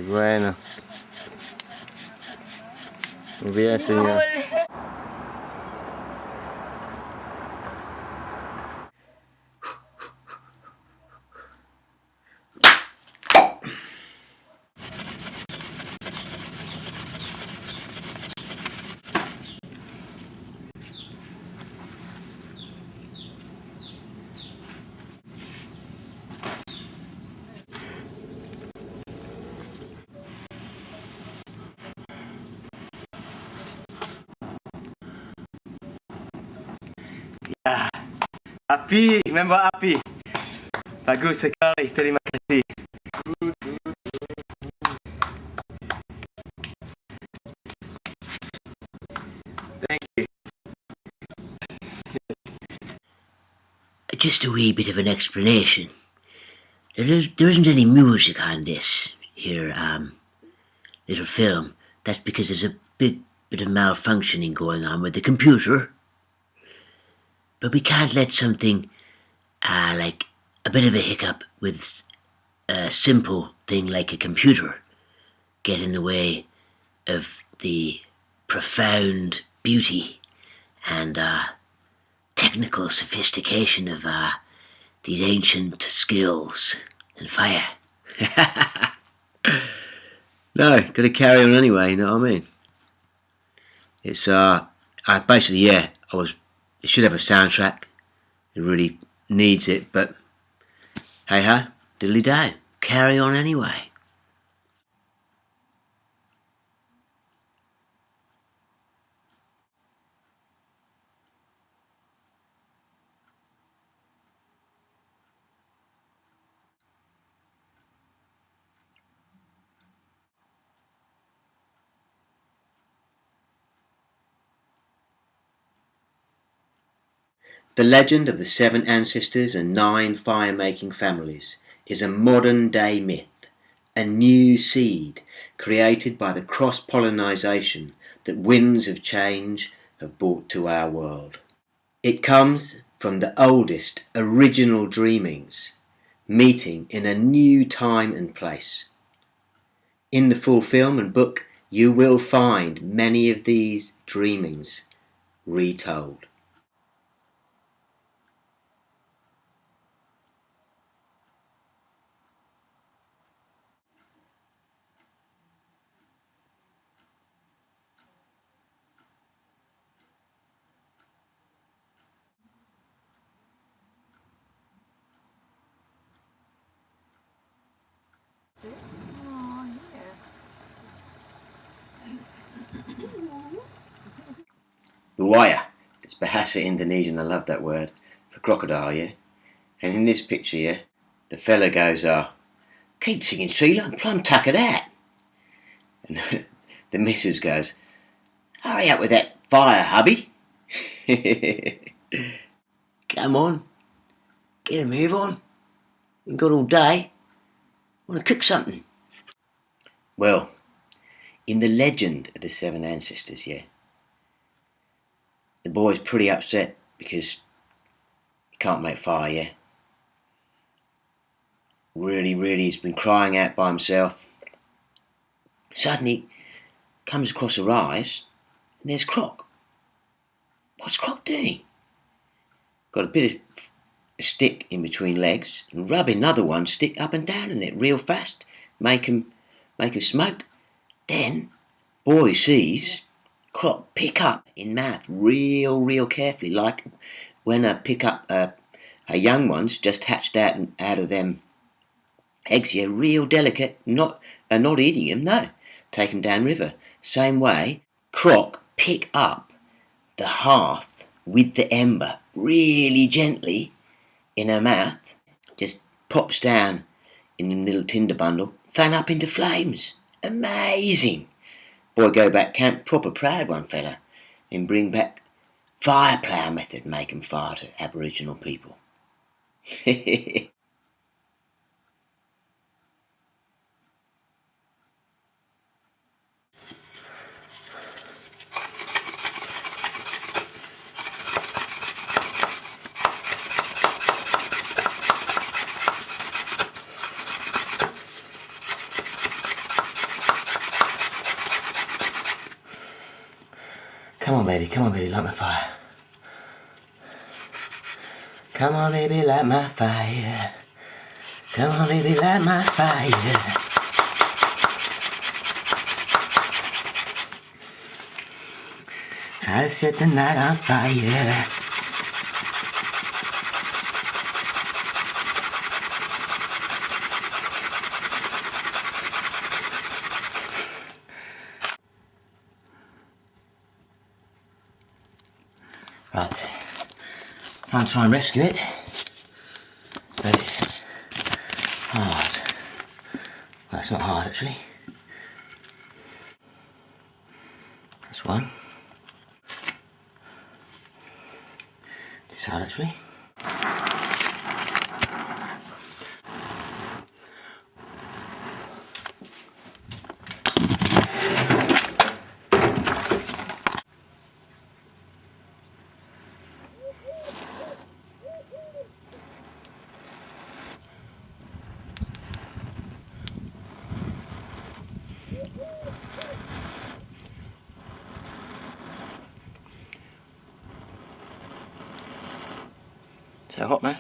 Bueno. Muy bien, señor. Api, member Api. Bagus sekali, terima kasih. Thank you. Just a wee bit of an explanation. There isn't any music on this here little film. That's because there's a big bit of malfunctioning going on with the computer. But we can't let something like a bit of a hiccup with a simple thing like a computer get in the way of the profound beauty and technical sophistication of these ancient skills and fire. No, got to carry on anyway. You know what I mean? It's basically, yeah. It should have a soundtrack. It really needs it, but hey ho, diddly do. Carry on anyway. The legend of the 7 ancestors and 9 fire-making families is a modern-day myth, a new seed created by the cross-pollination that winds of change have brought to our world. It comes from the oldest original dreamings, meeting in a new time and place. In the full film and book, you will find many of these dreamings retold. Buaya. It's Bahasa Indonesian, I love that word, for crocodile, yeah? And in this picture, yeah, the fella goes, keep singing Sheila and plum tuck of that. And the missus goes, hurry up with that fire, hubby. Come on, get a move on. We've got all day. Want to cook something? Well, in the legend of the 7 ancestors, yeah, the boy's pretty upset because he can't make fire, yeah. Really, he's been crying out by himself. Suddenly, comes across a rise, and there's Croc. What's Croc doing? Got a bit of a stick in between legs, and rubbing another one stick up and down in it real fast, make him smoke. Then, boy sees Croc pick up in mouth real carefully, like when I pick up a young ones just hatched out of them eggs here, real delicate, not eating them, no, take them down river. Same way, Croc pick up the hearth with the ember really gently in her mouth, just pops down in a little tinder bundle, fan up into flames. Amazing. Boy go back camp, proper proud one fella, and bring back fire plough method, make 'em fire to Aboriginal people. Come on, baby, light my fire. Come on, baby, light my fire. Come on, baby, light my fire. Try to set the night on fire. Right, time to try and rescue it, but it's hard. Well, it's not hard actually. That's one. It's hard actually. So hot, man.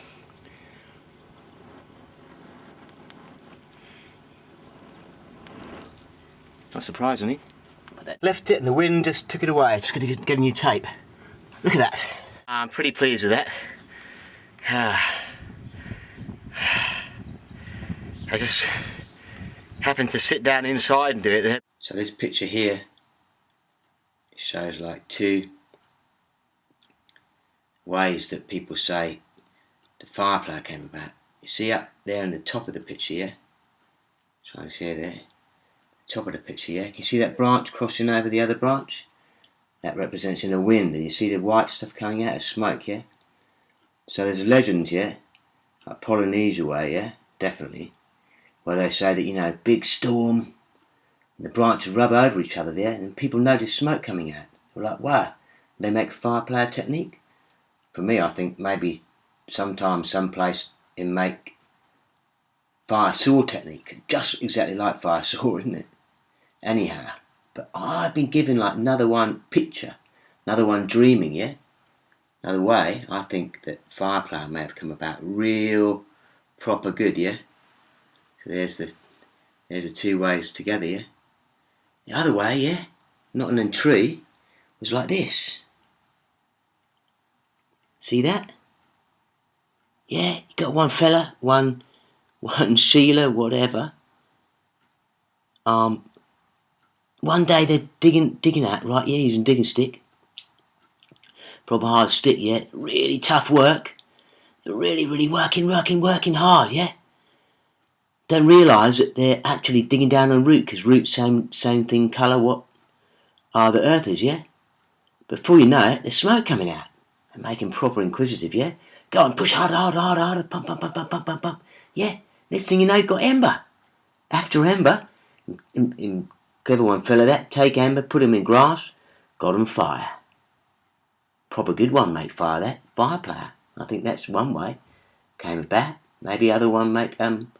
Not surprisingly. Left it and the wind just took it away. Just going to get a new tape. Look at that. I'm pretty pleased with that. I just happened to sit down inside and do it there. So this picture here shows like two ways that people say the firefly came about. You see up there in the top of the picture, yeah? Trying to see there. Top of the picture, yeah? Can you see that branch crossing over the other branch? That represents in the wind, and you see the white stuff coming out of smoke, yeah? So there's legends, yeah? Like Polynesia way, yeah? Definitely. Where they say that, you know, big storm, and the branches rub over each other there, and people notice smoke coming out. They're like, wow, they make fireplace technique? For me, I think maybe sometimes someplace it make fire saw technique, just exactly like fire saw, isn't it? Anyhow, but I've been given like another one picture, another one dreaming, yeah? Another way, I think that fireplace may have come about real proper good, yeah? So there's the two ways together, yeah? The other way, yeah, not in a tree, was like this. See that? Yeah, you got one fella, one Sheila, whatever. One day they're digging out, right? Yeah, using digging stick. Proper hard stick, yeah. Really tough work. They're really working hard, yeah. Don't realise that they're actually digging down on root, because root's same thing colour what the earth is, yeah. Before you know it, there's smoke coming out. They're making proper inquisitive, yeah. Go on, push harder, pump. Yeah, next thing you know, you've got ember. After ember, in clever one fella that, take ember, put him in grass, got him fire. Proper good one, make fire that, fireplace. I think that's one way. Came about. Maybe other one make come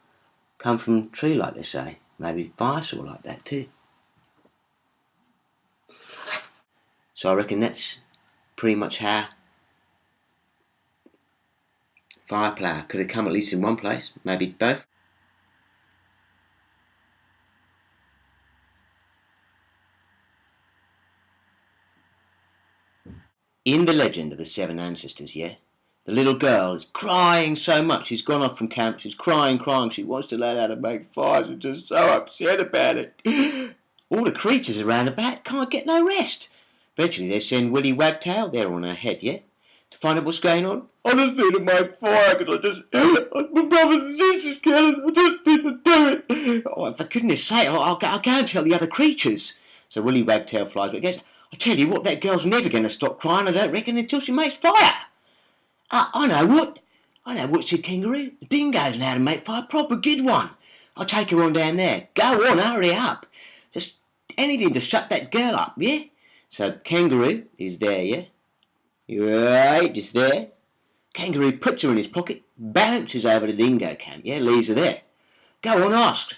from tree like they say. Maybe fire saw like that too. So I reckon that's pretty much how fireplace could have come at least in one place, maybe both. In the legend of the seven ancestors, yeah, the little girl is crying so much. She's gone off from camp. She's crying. She wants to learn how to make fire. She's just so upset about it. All the creatures around about can't get no rest. Eventually they send Willy Wagtail, there on her head, yeah, to find out what's going on. I just need to make fire because my brothers and sisters killed and I just need to do it. Oh, for goodness sake, I'll go and tell the other creatures. So Willy Wagtail flies, but he goes, I tell you what, that girl's never going to stop crying, I don't reckon, until she makes fire. I know what, said Kangaroo. The dingoes know how to make fire, proper good one. I'll take her on down there. Go on, hurry up. Just anything to shut that girl up, yeah? So Kangaroo is there, yeah? Right, just there. Kangaroo puts her in his pocket, bounces over to the dingo camp, yeah? Leaves her there. Go on, ask.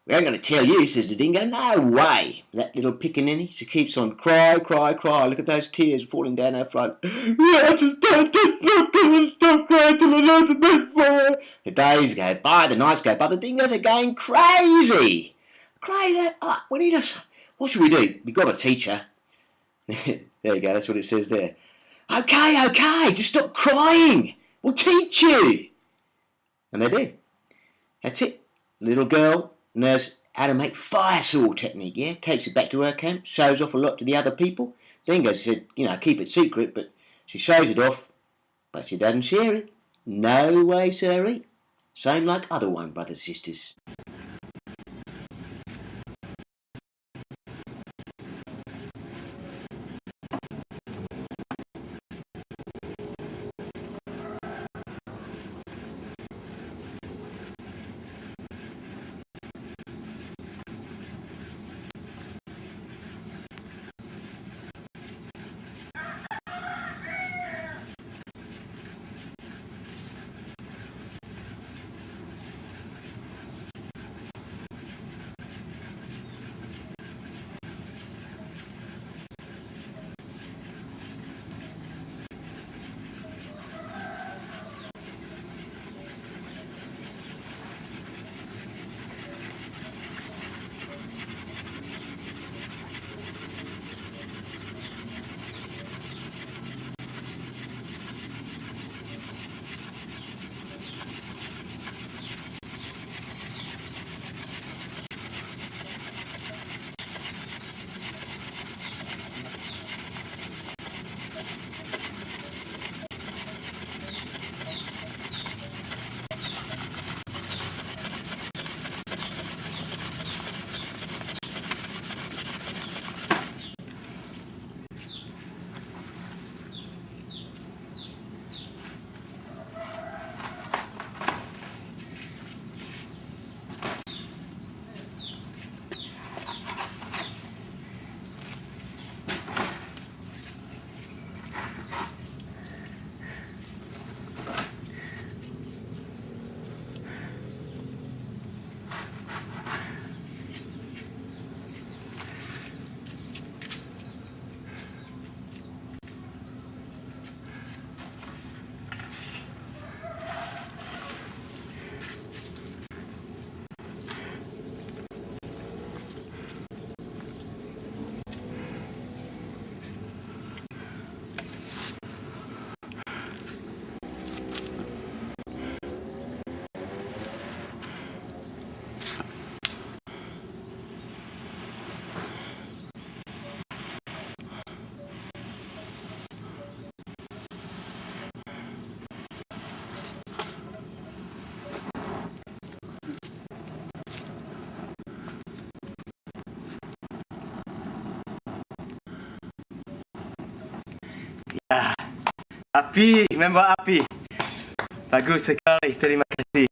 We ain't going to tell you, says the dingo. No way. That little pickaninny, she keeps on cry. Look at those tears falling down her front. I just don't stop crying till I know it's a bit fire. The days go by, the nights go by, the dingoes are going crazy. Crazy. We need us. What should we do? We've got to teach her. There you go, that's what it says there. Okay, just stop crying. We'll teach you. And they do. That's it. Little girl knows how to make fire saw technique, yeah? Takes it back to her camp, shows off a lot to the other people. Dingo said, keep it secret, but she shows it off, but she doesn't share it. No way, sirree. Same like other one, brothers, sisters. Api, member Api. Bagus sekali, terima kasih.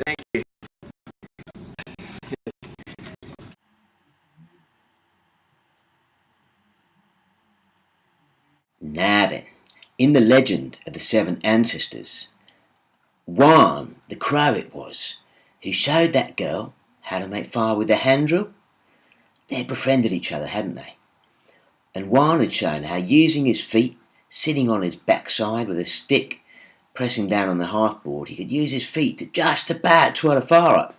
Thank you. Now then, in the legend of the seven ancestors, Juan, the crow it was, who showed that girl how to make fire with a hand drill. They befriended each other, hadn't they? And Juan had shown how using his feet, sitting on his backside with a stick, pressing down on the hearthboard, he could use his feet to just about twirl a fire up.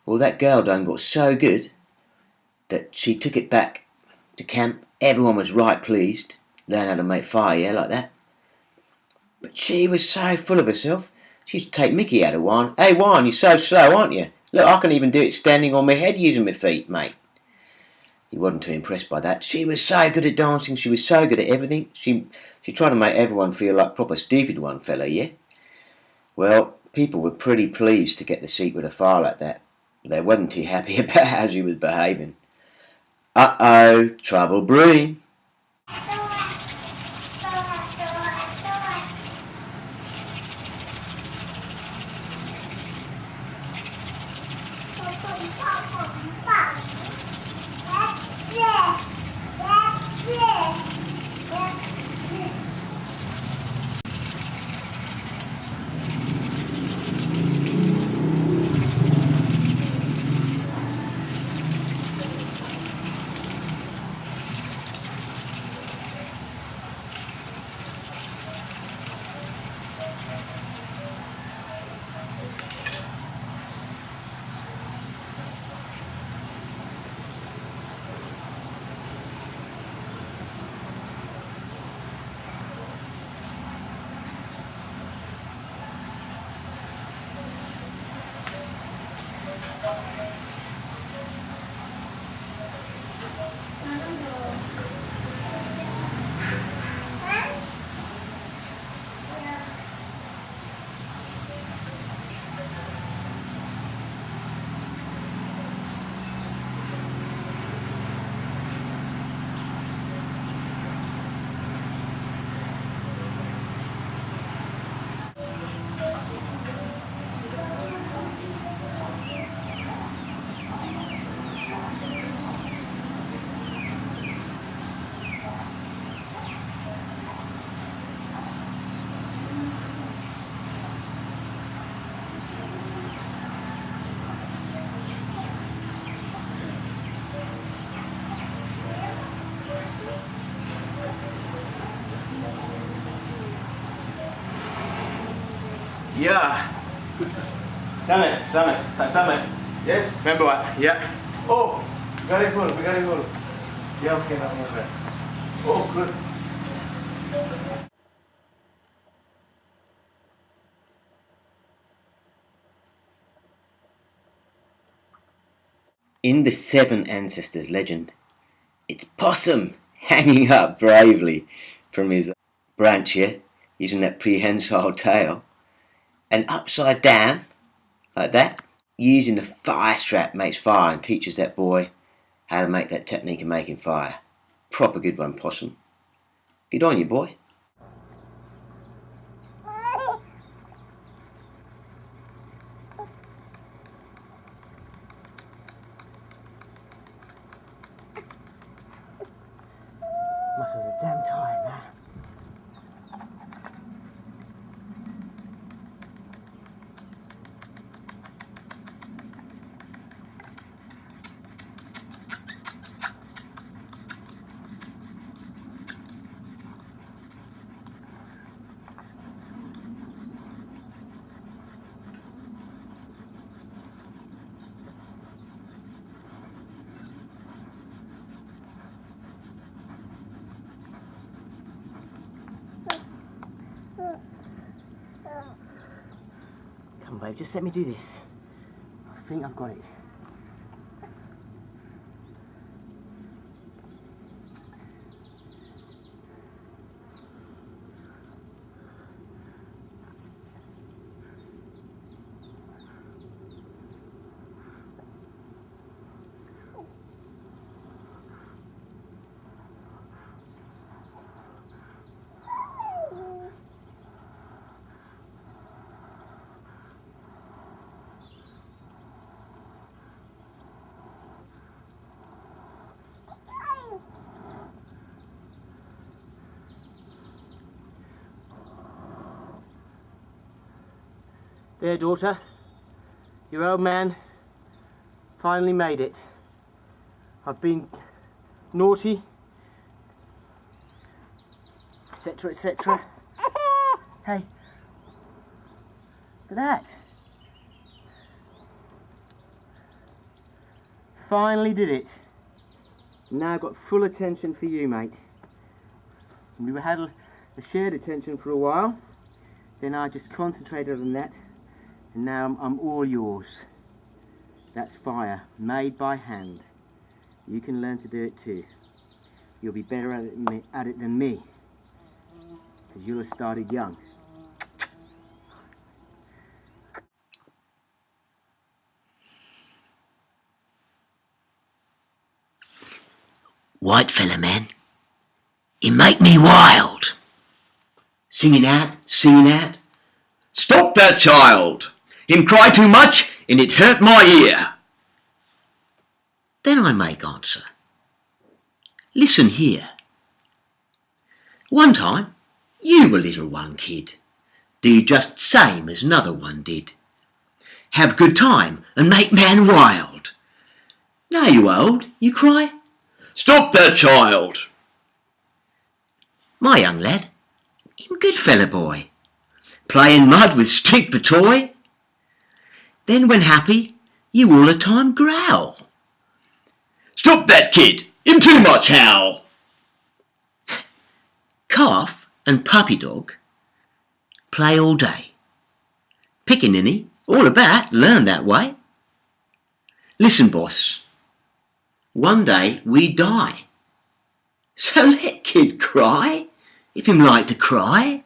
Well, that girl done got so good that she took it back to camp. Everyone was right pleased. Learn how to make fire, yeah, like that. But she was so full of herself, she used to take Mickey out of Juan. Hey, Juan, you're so slow, aren't you? Look, I can even do it standing on my head using my feet, mate. He wasn't too impressed by that. She was so good at dancing, she was so good at everything. She tried to make everyone feel like proper stupid one fella, yeah? Well, people were pretty pleased to get the secret of fire like that. They wasn't too happy about how she was behaving. Uh-oh, trouble brewing. Yeah. Summit. Summit. Yes. Remember what? Yeah. Oh, very full. Yeah, okay, now move it. Oh, good. In the Seven Ancestors legend, it's Possum hanging up bravely from his branch here, using that prehensile tail, and upside down, like that, using the fire strap makes fire and teaches that boy how to make that technique of making fire. Proper good one, Possum. Good on you, boy. Muscles are damn tired now. Come on, babe, just let me do this. I think I've got it. There, daughter. Your old man finally made it. I've been naughty, etc., etc. Hey, look at that. Finally did it. Now I've got full attention for you, mate. We had a shared attention for a while, then I just concentrated on that, and now I'm all yours. That's fire, made by hand. You can learn to do it too. You'll be better at it than me, because you'll have started young. White fella, man. He make me wild. Singing out. Stop that child! Him cry too much and it hurt my ear. Then I make answer. Listen here. One time, you were little one, kid. Do just same as another one did. Have good time and make man wild. Now you old, you cry. Stop that child! My young lad, him good fella boy. Playing mud with stick for toy. Then when happy, you all the time growl. Stop that kid! Him too much howl! Calf and puppy dog play all day. Pickaninny, all about, learn that way. Listen, boss, one day we die. So let kid cry, if him like to cry.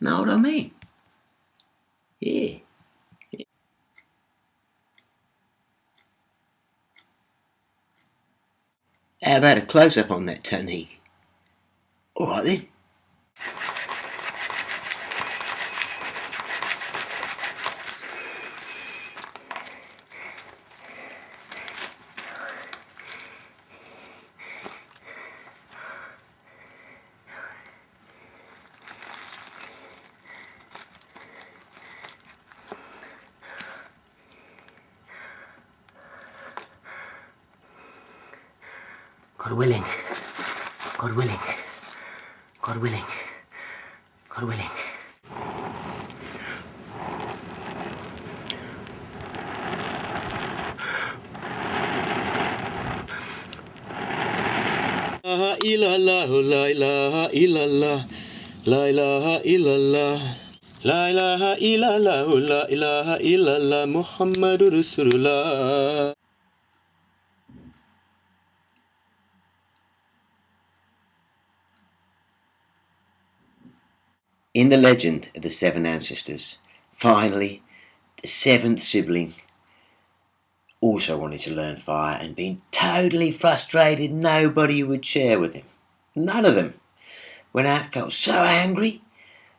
Know what I mean? Yeah. How about a close-up on that technique? All right then. God willing, God willing, God willing, God willing. La ilaha illallah, la ilaha illallah, la ilaha illallah, la ilaha illallah, Muhammadur Rasulullah. In the legend of the seven ancestors, finally, the seventh sibling also wanted to learn fire and being totally frustrated nobody would share with him. None of them. Went out, felt so angry,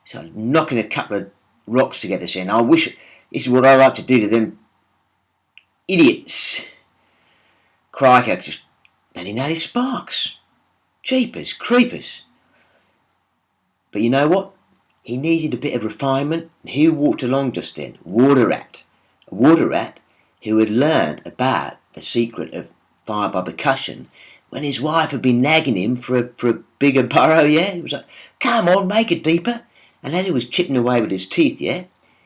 started knocking a couple of rocks together saying, I wish this is what I like to do to them idiots. Crikey, then he noticed sparks. Jeepers, creepers. But you know what? He needed a bit of refinement. Who walked along just then? Water Rat. A water rat who had learned about the secret of fire by percussion when his wife had been nagging him for a bigger burrow, yeah? He was like, come on, make it deeper. And as he was chipping away with his teeth, yeah,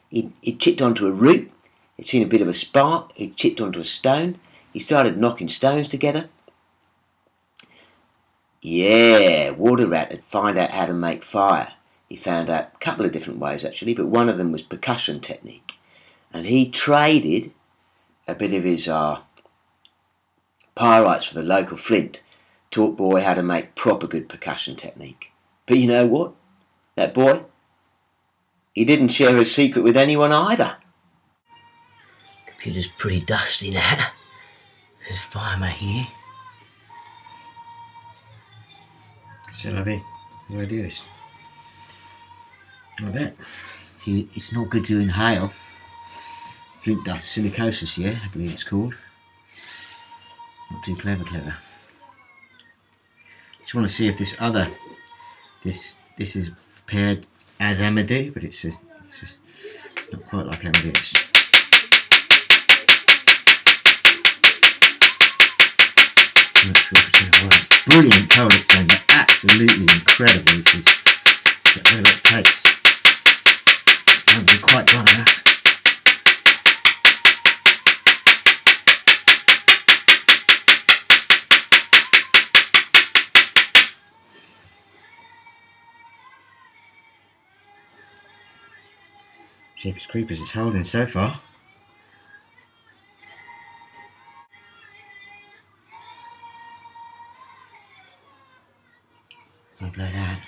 he chipped onto a root. He'd seen a bit of a spark. He chipped onto a stone. He started knocking stones together. Yeah, Water Rat had found out how to make fire. He found out a couple of different ways actually, but one of them was percussion technique. And he traded a bit of his pyrites for the local flint, taught boy how to make proper good percussion technique. But you know what? That boy, he didn't share his secret with anyone either. Computer's pretty dusty now. There's fireman here. So, Lovey, how do I do this? I bet. It's not good to inhale. Flint dust, silicosis, yeah, I believe it's called. Not too clever. Just want to see if this is prepared as Amadou, but it's not quite like Amadou. It's I'm not sure if it's going to work. Brilliant colour stone, they're absolutely incredible. This is whatever it takes. Won't be quite dry enough. Jeepers creepers, it's holding so far. I'll blow that.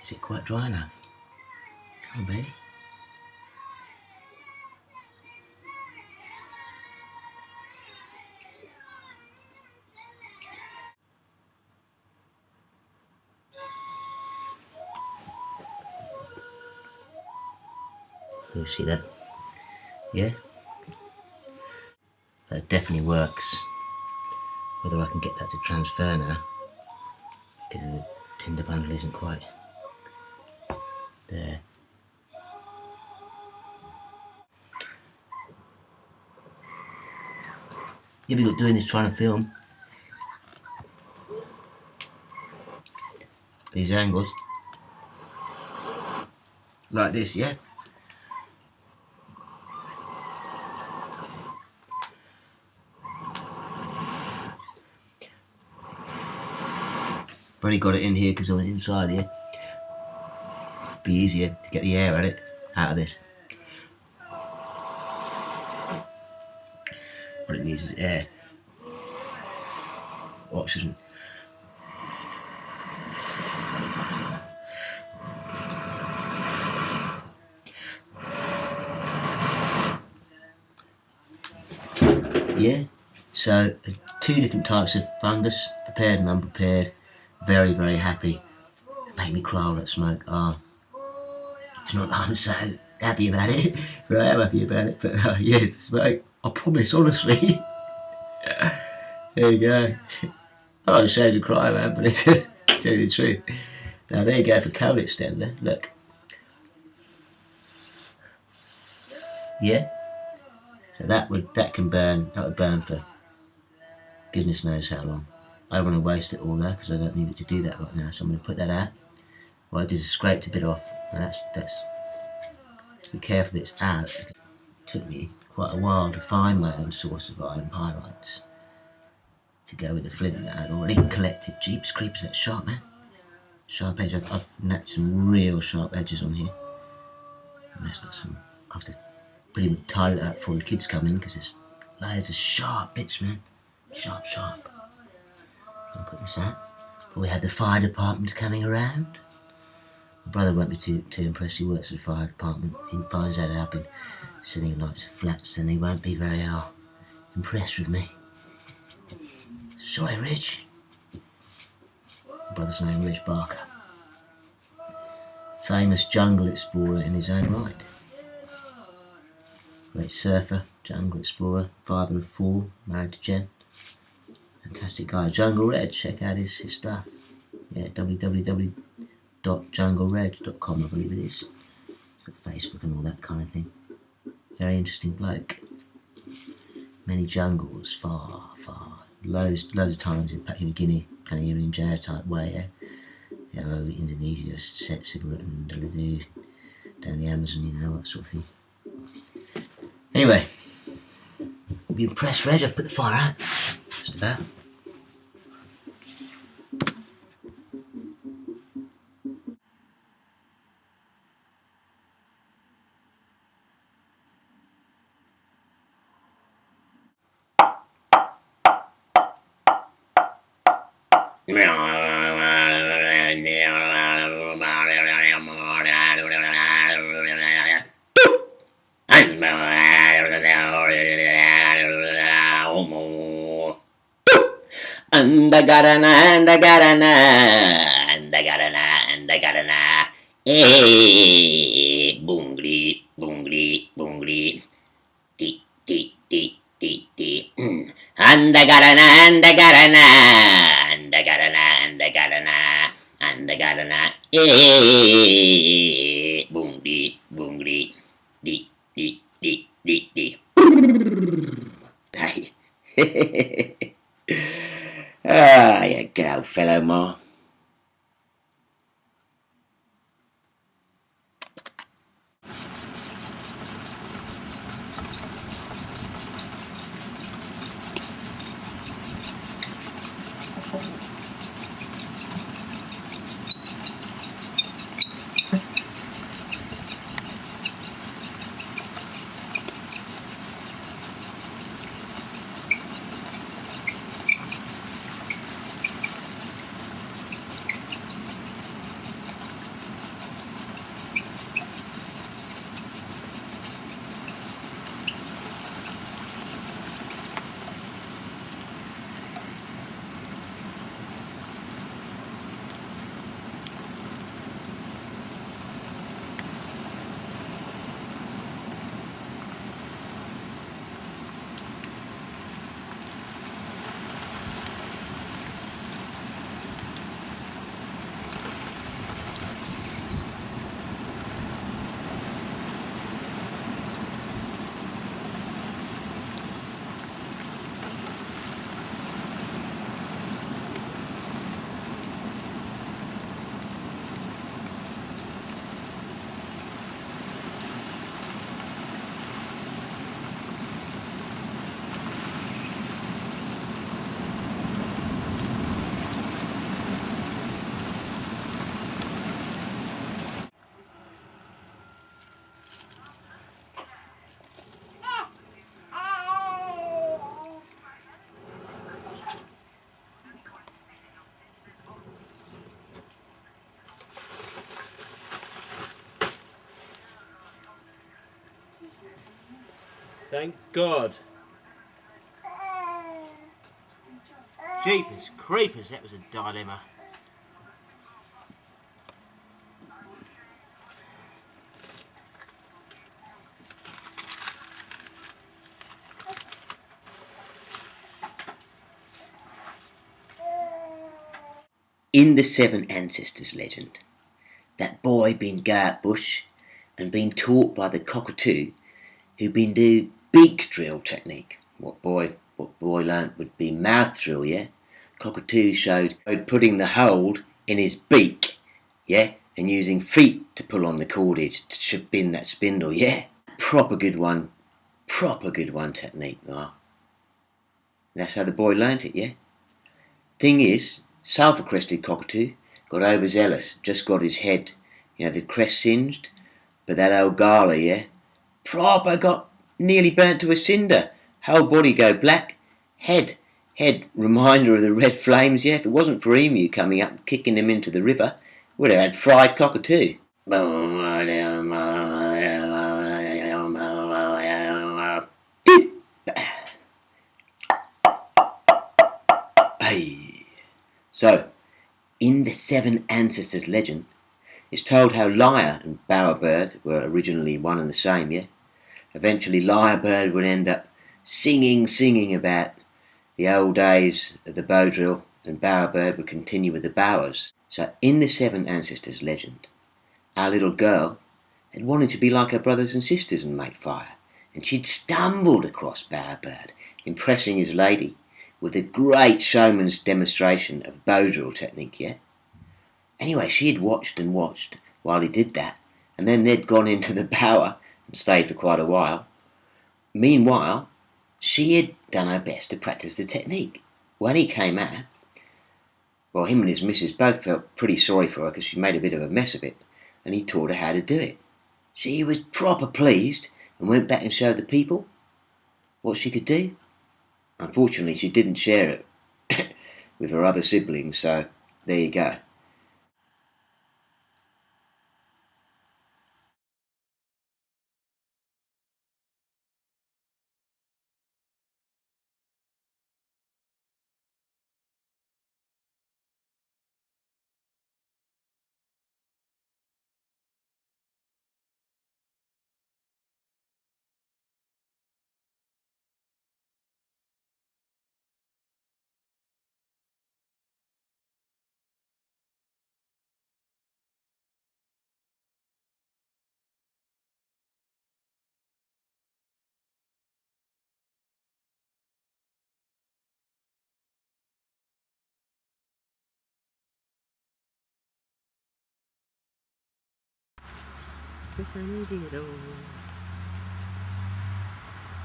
Is it quite dry now? Come on, baby. You see that? Yeah? That definitely works. Whether I can get that to transfer now, because the tinder bundle isn't quite there. Difficult doing this trying to film these angles Like this, yeah? Probably got it in here because I went inside here. Be easier to get the air out of this. What it needs is air. Oxygen. Yeah, so 2 different types of fungus, prepared and unprepared. Very, very happy. Make me cry all that smoke. It's not that I'm so happy about it, but I am happy about it. But yes, the smoke. I promise, honestly. There you go. I'm not ashamed to cry, man, but it's to tell you the truth. Now there you go for coal extender. Look. Yeah. So that would burn for goodness knows how long. I don't want to waste it all there because I don't need it to do that right now. So I'm going to put that out what I did is scraped a bit off, and that's be careful that it's out. It took me quite a while to find my own source of iron pyrites to go with the flint that I'd already collected. Jeeps creepers, that's sharp, man. Sharp edge. I've napped some real sharp edges on here. And that's got some. I have to pretty much tidy it up before the kids come in because there's loads of sharp bits, man. Sharp. I'll put this out. But we have the fire department coming around. My brother won't be too impressed. He works at the fire department. He finds out I've been sitting in lots of flats, and he won't be very impressed with me. Sorry, Rich. My brother's name, Rich Barker. Famous jungle explorer in his own right. Great surfer, jungle explorer, father of 4, married to Jen. Fantastic guy. Jungle Red, check out his stuff. Yeah, www.junglered.com, I believe it is. Got Facebook and all that kind of thing. Very interesting bloke. Many jungles, far. Loads of times in Papua New Guinea, kind of Irian Jaya type way, yeah. Over Indonesia, Siberut and Dalidu, down the Amazon, you know, that sort of thing. Anyway, you'll be impressed, Reg. I put the fire out, just about. Andagarana. Bungri. Ti. Andagarana. Bungri. Di. Hey. You good old fellow, Ma. Thank God. Jeepers creepers, that was a dilemma. In the Seven Ancestors legend, that boy been go out bush and been taught by the cockatoo who been do beak drill technique. What boy learnt would be mouth drill, yeah? Cockatoo showed putting the hold in his beak, yeah? and using feet to pull on the cordage to spin that spindle, yeah? Proper good one technique, right? That's how the boy learnt it, yeah? Thing is, sulphur-crested cockatoo got overzealous, just got his head, the crest singed, but that old gala, yeah? Proper got nearly burnt to a cinder, whole body go black, head reminder of the red flames, yeah? If it wasn't for Emu coming up and kicking them into the river, we'd have had fried cockatoo. Hey. So, in the Seven Ancestors legend, it's told how lyre and bowerbird were originally one and the same, yeah? Eventually lyrebird would end up singing about the old days of the bow drill, and bowerbird would continue with the bowers. So in the Seven Ancestors legend, our little girl had wanted to be like her brothers and sisters and make fire, and she'd stumbled across bowerbird, impressing his lady with a great showman's demonstration of bow drill technique, yeah? Anyway, she had watched and watched while he did that, and then they'd gone into the bower and stayed for quite a while. Meanwhile, she had done her best to practice the technique. When he came out, well, him and his missus both felt pretty sorry for her because she made a bit of a mess of it, and he taught her how to do it. She was proper pleased and went back and showed the people what she could do. Unfortunately, she didn't share it with her other siblings, so there you go.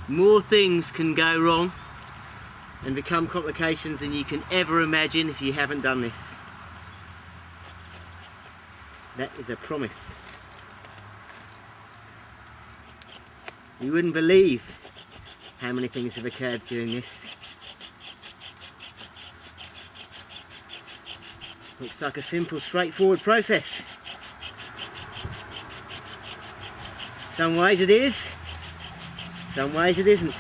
More things can go wrong and become complications than you can ever imagine if you haven't done this. That is a promise. You wouldn't believe how many things have occurred during this. Looks like a simple, straightforward process. Some ways it is, some ways it isn't.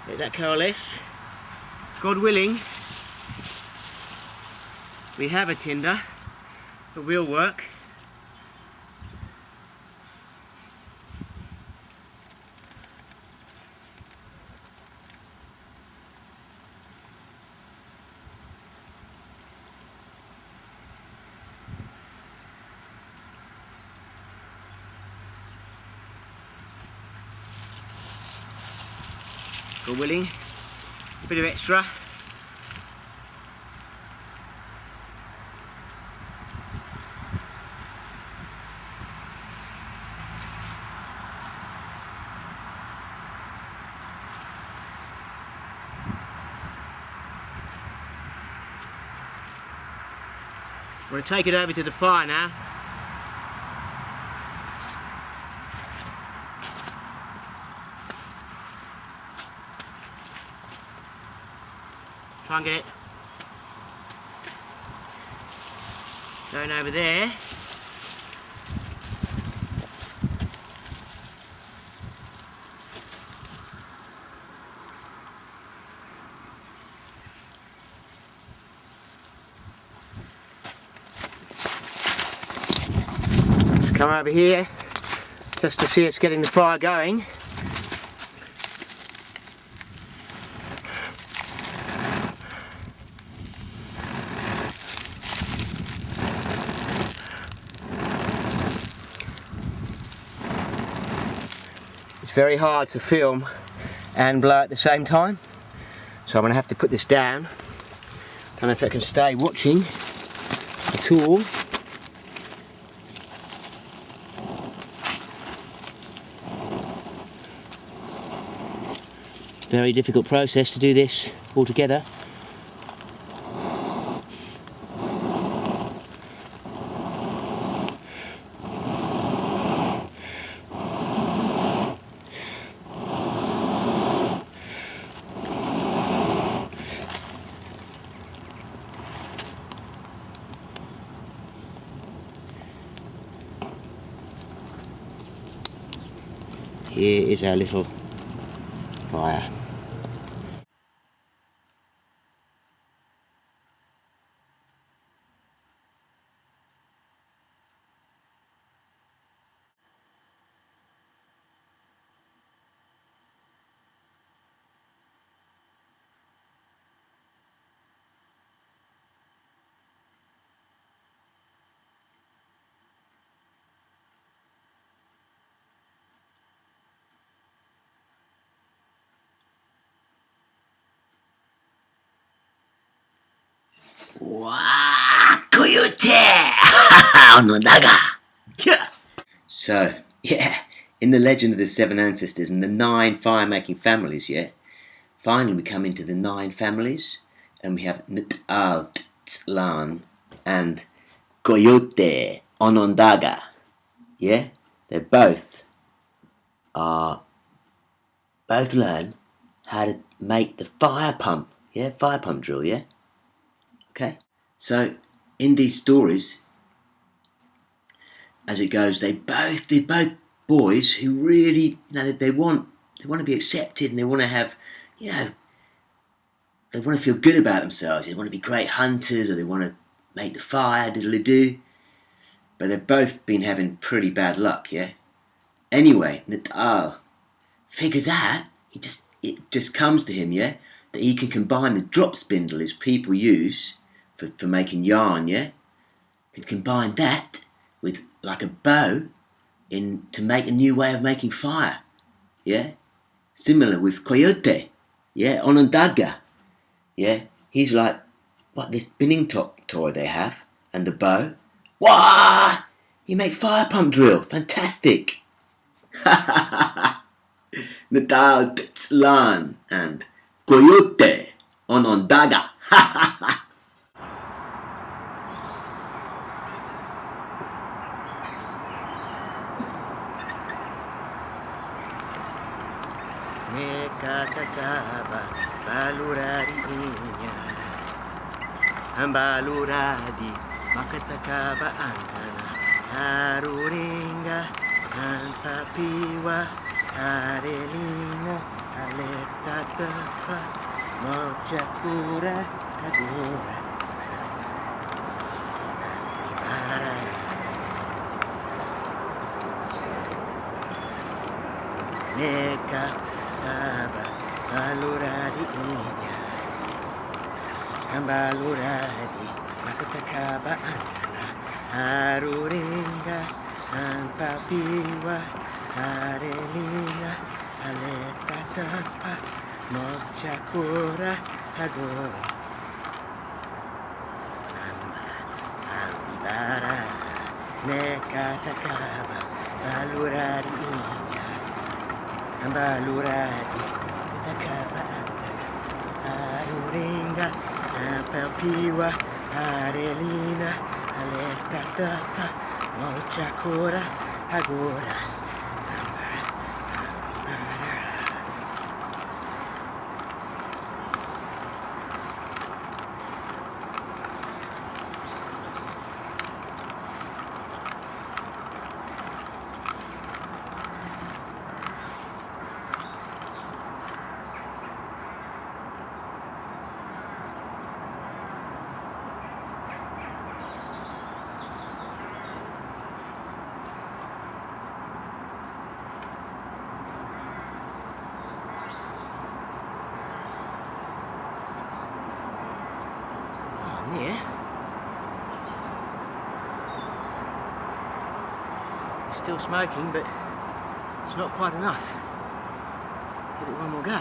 Let that coalesce. God willing, we have a tinder that will work. God willing, a bit of extra. I'm going to take it over to the fire now. Try and get it going over there. come over here just to see it's getting the fire going. It's very hard to film and blow at the same time, so I'm going to have to put this down. Don't know if I can stay watching at all. Very difficult process to do this all together. Here is our little fire. Wah, coyote! No daga. So, yeah, in the legend of the 7 ancestors and the 9 fire-making families, yeah, finally we come into the 9 families, and we have N'Tal, Tzlan, and Coyote, Onondaga, yeah? They both learn how to make the fire pump, yeah? Fire pump drill, yeah? Okay? So, in these stories, as it goes, they're both boys who really, they want to be accepted, and they want to have, they want to feel good about themselves. They want to be great hunters, or they want to make the fire, diddly-do. But they've both been having pretty bad luck, yeah? Anyway, N'Tal figures out, it just comes to him, yeah, that he can combine the drop spindle as people use for making yarn, yeah? Can combine that with like a bow to make a new way of making fire, yeah? Similar with Coyote, yeah, Onondaga, yeah? He's like, what, this spinning top toy they have, and the bow? Wah! You make fire pump drill, fantastic! N'Tal, Tzlan, and Coyote, Onondaga, Nekatakaba balurarinya Ambaluradi makatakaba antana Haruringa Antapiwa Arelina Aletatapa Mochakura Agora Ibara Nekatakaba balurarinya Ambaluradi makatakaba antana Haruringa Antapiwa Arelina Aletatapa Mochakura Agora Ambara Nekatakaba Balurarinya Ambaluradi Takaba Aruringa Ampapiwa Arelina Aletatapa Mochakura Agora still smoking, but it's not quite enough. Give it one more go.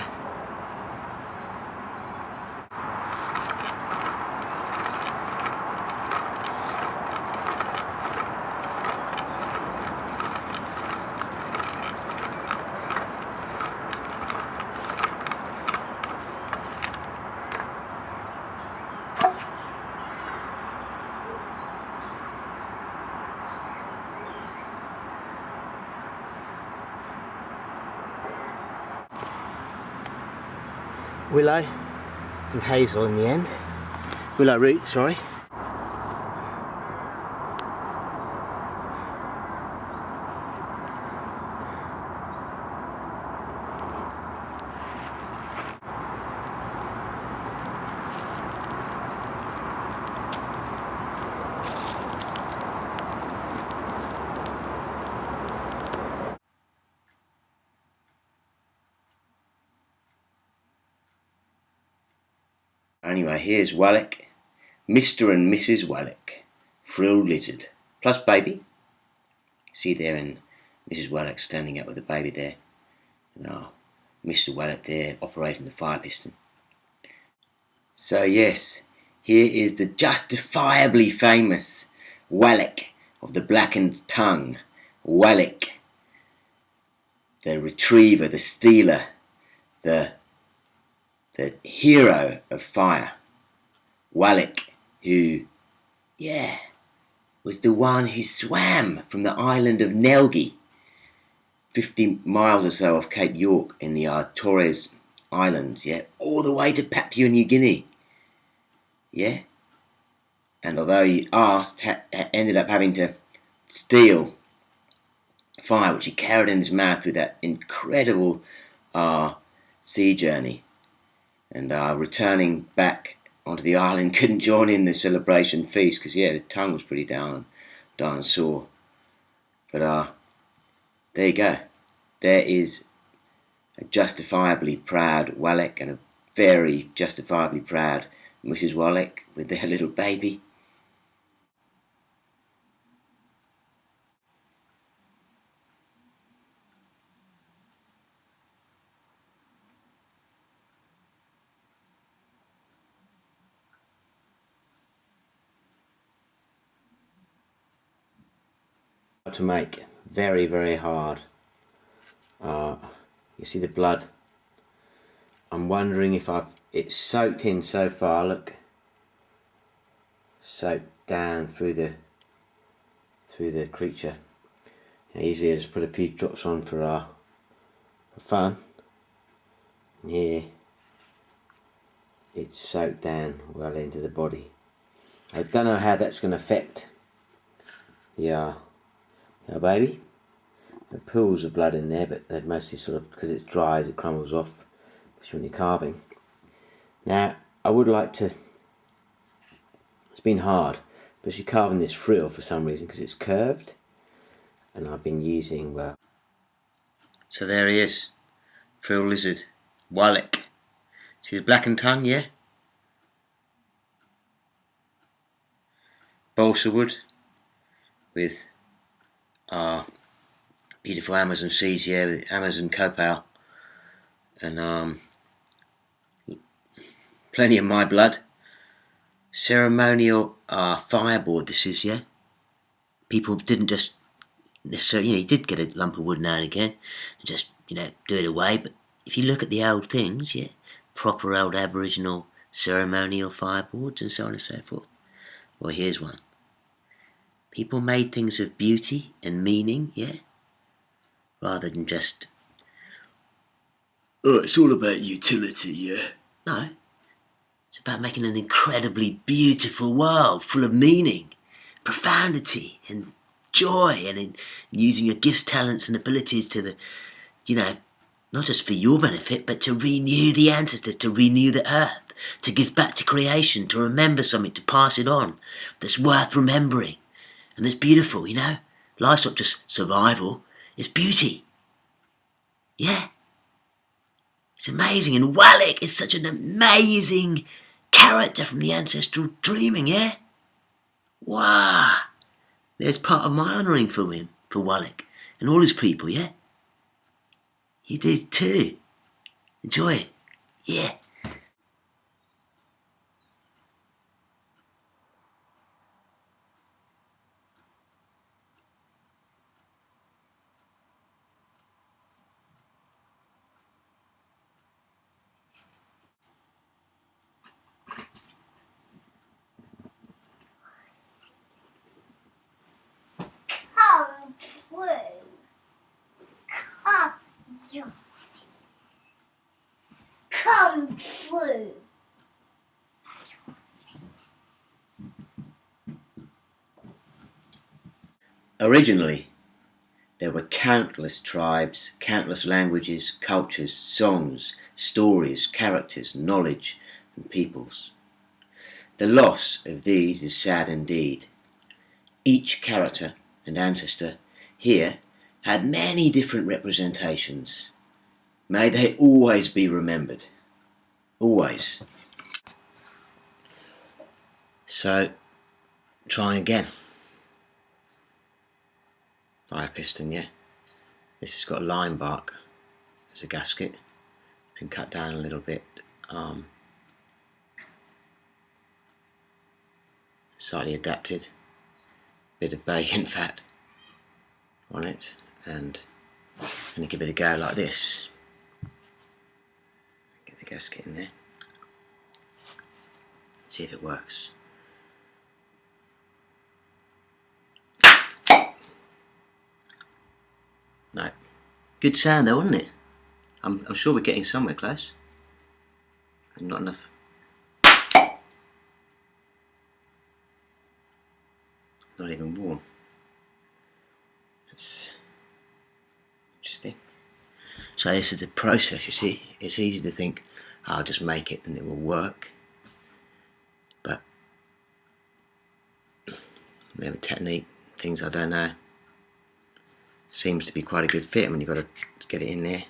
Willow and hazel in the end. Willow root, sorry. Anyway, here's Wallach, Mr. and Mrs. Wallach, frilled lizard, plus baby. See there, and Mrs. Wallach standing up with the baby there. And Mr. Wallach there operating the fire piston. So yes, here is the justifiably famous Wallach of the blackened tongue. Wallach, the retriever, the stealer, the hero of fire. Wallach, who, was the one who swam from the island of Nelgi, 50 miles or so off Cape York in the Torres Islands, all the way to Papua New Guinea. And although he ended up having to steal fire, which he carried in his mouth through that incredible sea journey, and returning back onto the island, couldn't join in the celebration feast because the tongue was pretty darn sore. But there you go. There is a justifiably proud Wallach and a very justifiably proud Mrs. Wallach with their little baby. To make very, very hard. You see the blood. I'm wondering if it's soaked in so far. Look, soaked down through the creature. And usually I just put a few drops on for fun. And here it's soaked down well into the body. I don't know how that's going to affect the baby. There are pools of blood in there, but they're mostly sort of, because it's dry as it crumbles off, especially when you're carving. Now, I would like to, it's been hard, especially carving this frill for some reason, because it's curved, and I've been using, so there he is, frill lizard, Wallach. See the blackened tongue, balsa wood with beautiful Amazon seeds, with Amazon copal, and plenty of my blood. Ceremonial fireboard this is, People didn't just necessarily, you did get a lump of wood now and again and just, do it away, but if you look at the old things, proper old Aboriginal ceremonial fireboards and so on and so forth. Well, here's one. People made things of beauty and meaning, rather than just, it's all about utility, No, it's about making an incredibly beautiful world full of meaning, profundity and joy, and in using your gifts, talents and abilities to not just for your benefit, but to renew the ancestors, to renew the earth, to give back to creation, to remember something, to pass it on that's worth remembering. And that's beautiful, Life's not just survival, it's beauty. It's amazing. And Wallach is such an amazing character from the ancestral dreaming, Wow. There's part of my honouring for him, for Wallach. and all his people, yeah? You do too. Enjoy it, yeah. Come true. Come true. Originally, there were countless tribes, countless languages, cultures, songs, stories, characters, knowledge, and peoples. The loss of these is sad indeed. Each character and ancestor here had many different representations. May they always be remembered. Always. So, trying again. Fire piston, yeah. This has got lime bark as a gasket. Been cut down a little bit. Slightly adapted. Bit of bacon fat on it, and I'm going to give it a go like this. Get the gasket in there. See if it works. No. Good sound though, wasn't it? I'm sure we're getting somewhere close. Not enough. Not even warm. That's interesting. So this is the process, you see. It's easy to think, oh, I'll just make it and it will work. But maybe technique, things I don't know. Seems to be quite a good fit when you've got to get it in there.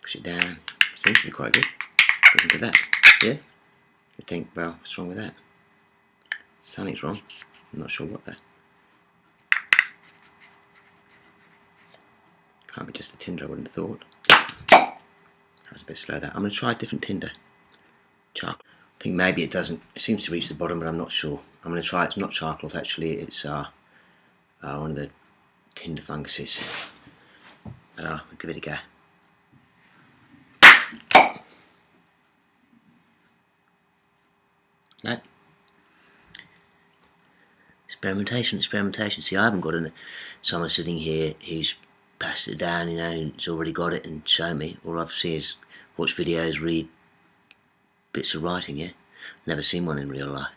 Push it down. Seems to be quite good. Listen to that. Yeah? You think, well, what's wrong with that? Something's wrong. I'm not sure what though. Can't be just the tinder, I wouldn't have thought. That was a bit slow there. I'm going to try a different tinder. Charcoal. I think maybe it doesn't. It seems to reach the bottom, but I'm not sure. I'm going to try. It's not charcoal actually. It's one of the tinder funguses. But I'll give it a go. No. Experimentation. See, I haven't got someone sitting here who's passed it down, you know, who's already got it and shown me. All I've seen is watch videos, read bits of writing, yeah? Never seen one in real life.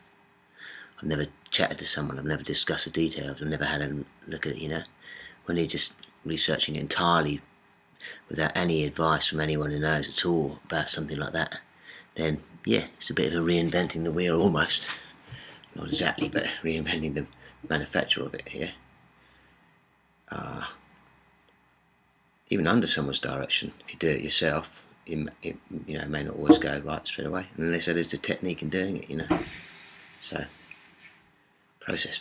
I've never chatted to someone, I've never discussed the details, I've never had a look at it, you know? When you're just researching it entirely without any advice from anyone who knows at all about something like that, then yeah, it's a bit of a reinventing the wheel almost. Not exactly, but reinventing the manufacture of it, yeah? Even under someone's direction, if you do it yourself, it may not always go right straight away. And they say there's the technique in doing it, you know. So, process.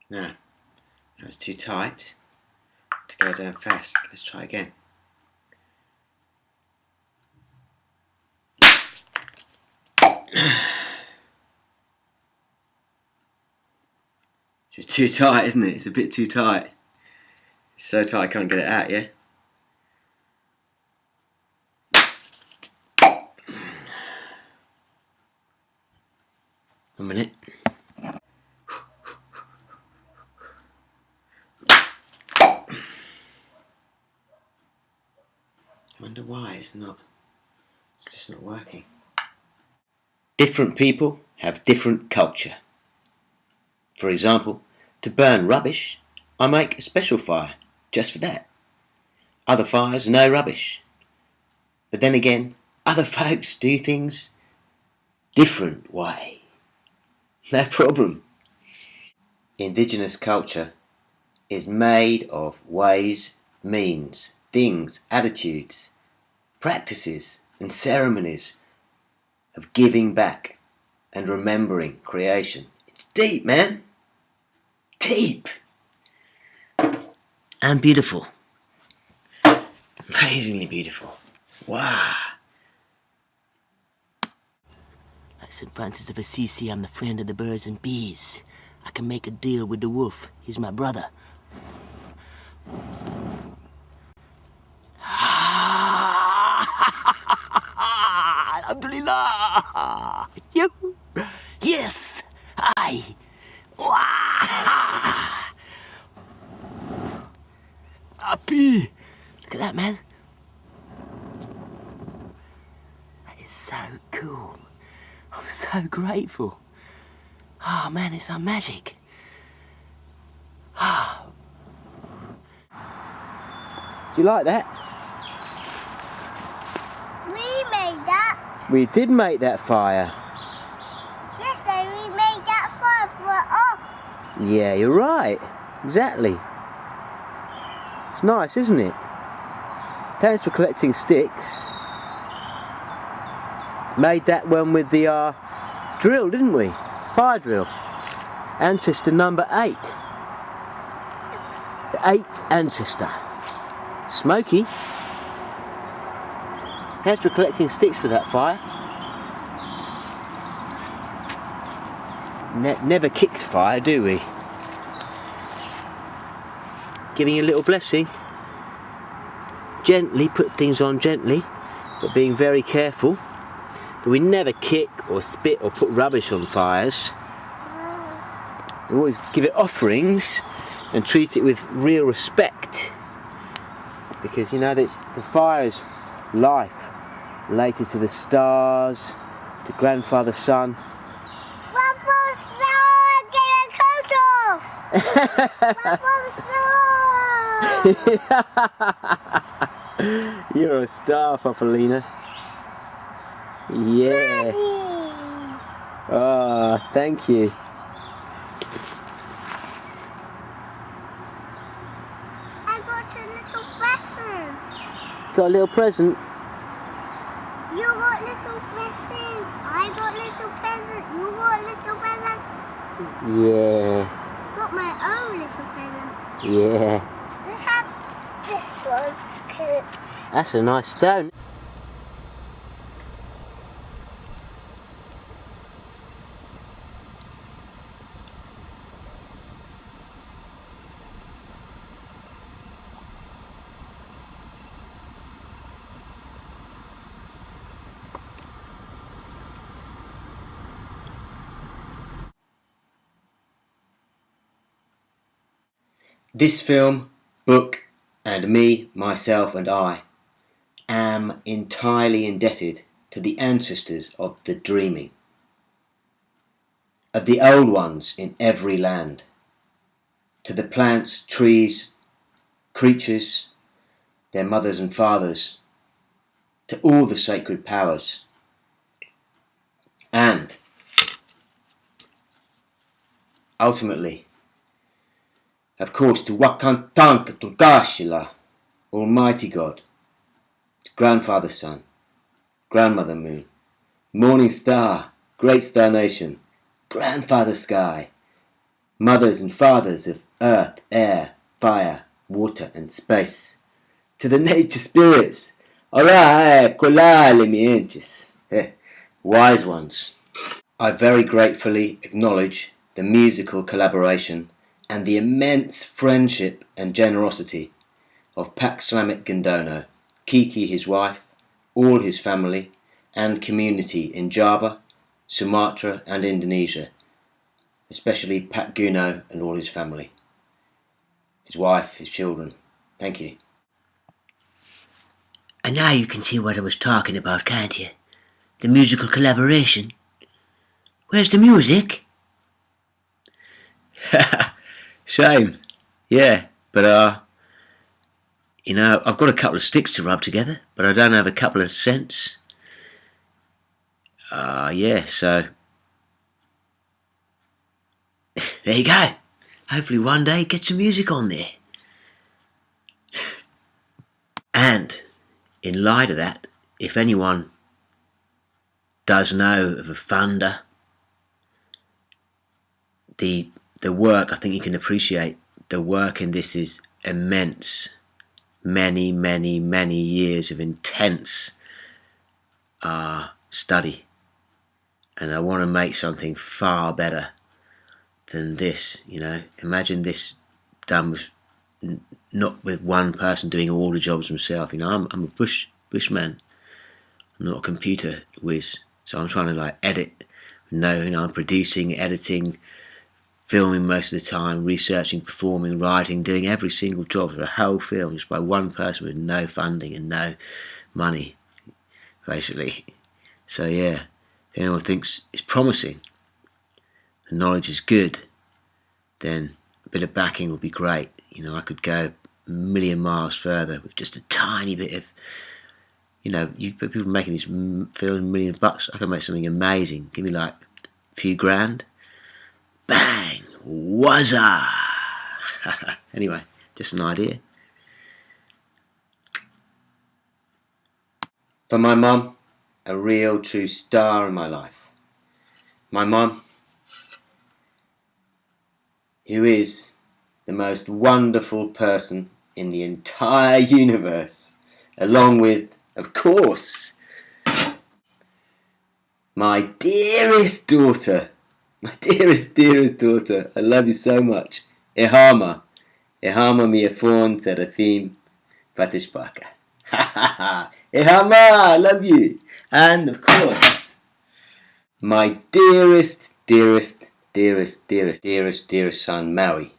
Now, that's too tight to go down fast. Let's try again. It's too tight, isn't it? It's a bit too tight. It's so tight I can't get it out, yeah? A minute. I wonder why it's just not working. Different people have different culture. For example, to burn rubbish, I make a special fire just for that. Other fires, no rubbish. But then again, Other folks do things different way. No problem. Indigenous culture is made of ways, means, things, attitudes, practices and ceremonies of giving back and remembering creation. It's deep, man. Deep. And beautiful. Amazingly beautiful. Wow. Like St. Francis of Assisi, I'm the friend of the birds and bees. I can make a deal with the wolf. He's my brother. Alhamdulillah. Yes. I. Happy. Look at that, man. That is so cool. I'm so grateful. Oh man, it's some magic. Do you like that? We made that. We did make that fire. Yesterday we made that fire for us. Yeah, you're right. Exactly. It's nice, isn't it? Thanks for collecting sticks. Made that one with the drill, didn't we? Fire drill. Ancestor number 8. The 8th ancestor. Smoky. Thanks for collecting sticks for that fire. Never kicks fire, do we? Giving you a little blessing. Gently, put things on gently, but being very careful. But we never kick or spit or put rubbish on fires. We always give it offerings and treat it with real respect. Because you know that the fire is life, related to the stars, to grandfather sun. Grandpa's son, get a total. Grandpa's son. You're a star, Papolina. Yeah. Daddy. Oh, thank you. I got a little present. Got a little present? You got little present. I got little present. You got little present. Yeah. Got my own little present. Yeah. Let's have this one, kids. That's a nice stone. This film, book, and me, myself, and I am entirely indebted to the ancestors of the dreaming, of the old ones in every land, to the plants, trees, creatures, their mothers and fathers, to all the sacred powers, and ultimately, of course, to Wakantanka Tunkashila, Almighty God, Grandfather Sun, Grandmother Moon, Morning Star, Great Star Nation, Grandfather Sky, Mothers and Fathers of Earth, Air, Fire, Water and Space, to the Nature Spirits, wise ones. I very gratefully acknowledge the musical collaboration and the immense friendship and generosity of Pak Slamet Gundono, Kiki his wife, all his family and community in Java, Sumatra and Indonesia, especially Pak Guno and all his family, his wife, his children. Thank you. And now you can see what I was talking about, can't you? The musical collaboration. Where's the music? Shame. Yeah, but I've got a couple of sticks to rub together, but I don't have a couple of cents. yeah, so there you go. Hopefully one day get some music on there. And in light of that, if anyone does know of a funder, the work, I think you can appreciate the work in this is immense. Many, many, many years of intense study. And I want to make something far better than this, you know. Imagine this done with not with one person doing all the jobs himself. You know, I'm a bushman. I'm not a computer whiz, so I'm trying to like edit. No, you know, I'm producing, editing, filming most of the time, researching, performing, writing, doing every single job for a whole film just by one person with no funding and no money, basically. So yeah, if anyone thinks it's promising, the knowledge is good, then a bit of backing would be great. You know, I could go a million miles further with just a tiny bit of, you know, people making these films, $1 million. I could make something amazing. Give me like a few grand. Bang! Wazza! Anyway, just an idea. For my mum, a real true star in my life. My mum, who is the most wonderful person in the entire universe, along with, of course, my dearest daughter. My dearest daughter, I love you so much. Ehama mia phone Seraphim Patish Parker. Ehama, I love you. And of course, my dearest son, Maui.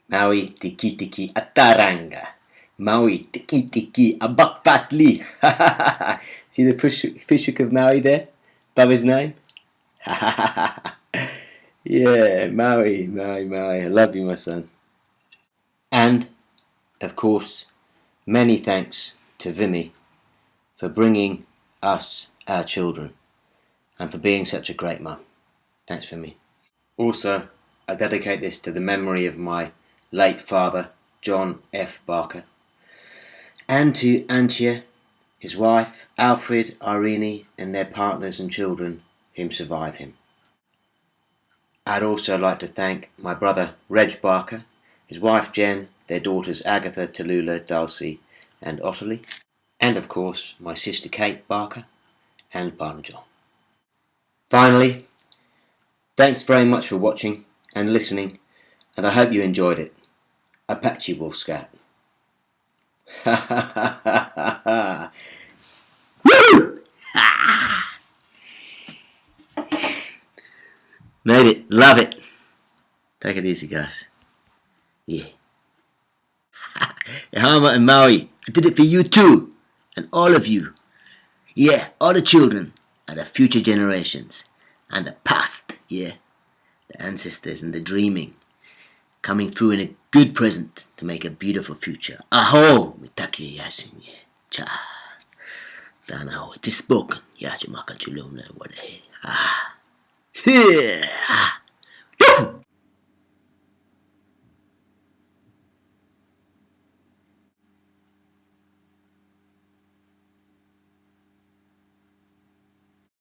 Maui tiki tiki ataranga. Maui tiki tiki abakpasli. See the fish hook of Maui there? Above his name? Yeah, Maui. I love you, my son. And, of course, many thanks to Vimy for bringing us our children and for being such a great mum. Thanks, Vimy. Also, I dedicate this to the memory of my late father, John F. Barker, and to Antje, his wife, Alfred, Irene, and their partners and children whom survive him. I'd also like to thank my brother Reg Barker, his wife Jen, their daughters Agatha, Tallulah, Dulcie and Ottilie, and of course my sister Kate Barker and partner John. Finally, thanks very much for watching and listening, and I hope you enjoyed it. Apache Wolf Scout. Woo! Made it. Love it. Take it easy, guys. Yeah. Ehama and Maui, I did it for you too. And all of you. Yeah, all the children and the future generations. And the past, yeah. The ancestors and the dreaming. Coming through in a good present to make a beautiful future. Aho! Mitaki yasin, yeah. Cha. Dana ho. It is spoken. Ya jamaka chulum na wadahe. Ah. Yeah.